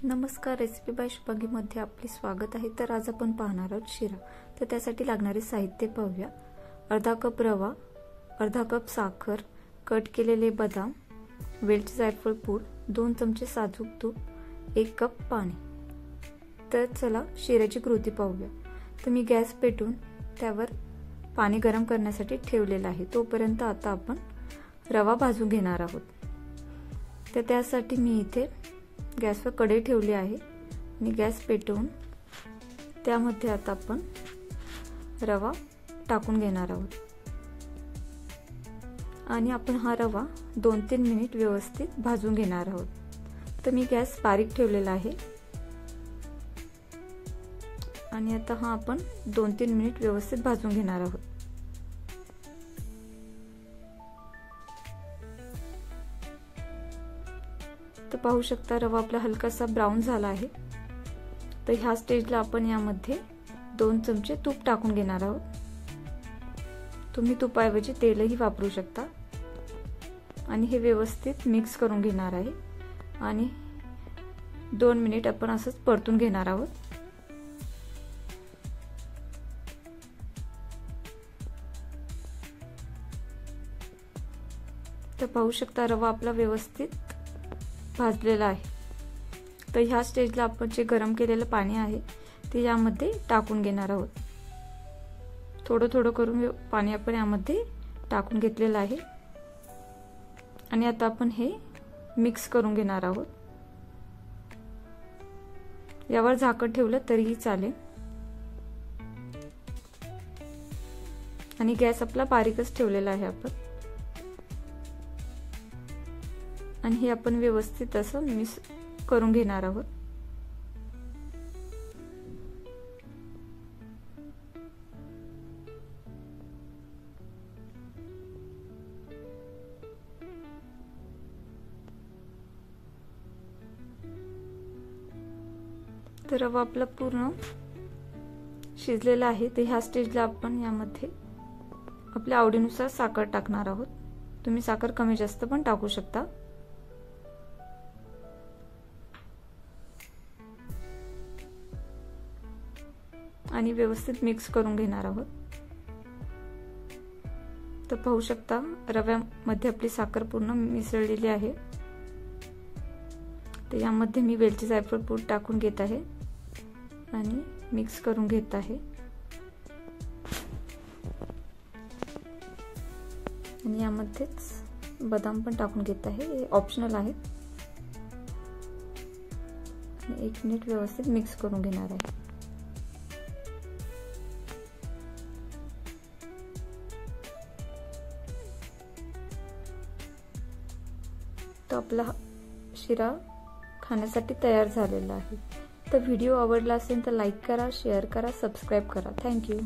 नमस्कार, recipe bye शुभांगीमध्ये आपले स्वागत आहे। तर आज आपण पाहणार आहोत शिरा। तर त्यासाठी लागणारे साहित्य पाहूया। अर्धा कप रवा, अर्धा कप साखर, कट केलेले बदाम, वेलची जायफळ पूड, 2 चमचे साजूक तूप, 1 कप पाणी। तर चला शिऱ्याची कृती पाहूया। तर मी गॅस पेटवून त्यावर पाणी गरम करण्यासाठी ठेवलेला आहे। तोपर्यंत आता आपण रवा भाजून घेणार आहोत। तर त्यासाठी मी इथे गॅसवर कढई ठेवली आहे आणि गॅस पेटवून त्यामध्ये आता आपण रवा टाकून घेणार आहोत आणि आपण हा रवा 2-3 मिनिट व्यवस्थित भाजून घेणार आहोत। तर मी गॅस बारीक ठेवलेला आहे आणि आता हा आपण 2-3 मिनिट व्यवस्थित भाजून घेणार आहोत। तर पाहू शकता रवा आपला हलकासा ब्राऊन झाला आहे। तर ह्या स्टेजला आपण यामध्ये 2 चमचे तूप टाकून घेणार आहोत। तुम्ही तुपाऐवजी तेलही वापरू शकता आणि हे व्यवस्थित मिक्स करून घेणार आहे आणि 2 मिनिट आपण असंच परतून घेणार आहोत। तर पाहू शकता रवा आपला व्यवस्थित भाजलेला आहे। तर ह्या स्टेजला आपण जे गरम केलेलं पाणी आहे ते यामध्ये टाकून घेणार आहोत। थोडं थोडं करून पाणी आपण यामध्ये टाकून घेतलेलं आहे आणि आता आपण हे मिक्स करून घेणार आहोत। यावर झाकण ठेवलं तरीही चालेल आणि गॅस आपला बारीकच ठेवलेला आहे आपण आणि हे आपण व्यवस्थित असं मिक्स करून घेणार आहोत। तर रवा आपला पूर्ण शिजलेला आहे। तर ह्या स्टेजला आपण यामध्ये आपल्या आवडीनुसार साखर टाकणार आहोत। तुम्ही साखर कमी जास्त पण टाकू शकता आणि व्यवस्थित मिक्स करून घेणार आहोत। तर पाहू शकता रव्यामध्ये आपली साखर पूर्ण मिसळलेली आहे। तर यामध्ये मी वेलची जायफळ पूड टाकून घेत आहे आणि मिक्स करून घेत आहे आणि यामध्येच बदाम पण टाकून घेत आहे। हे ऑप्शनल आहे आणि 1 मिनिट व्यवस्थित मिक्स करून घेणार आहे। तो आपला शिरा खाण्यासाठी तयार झालेला आहे। तर व्हिडिओ आवडला असेल तर लाईक करा, शेअर करा, सबस्क्राइब करा। थँक्यू।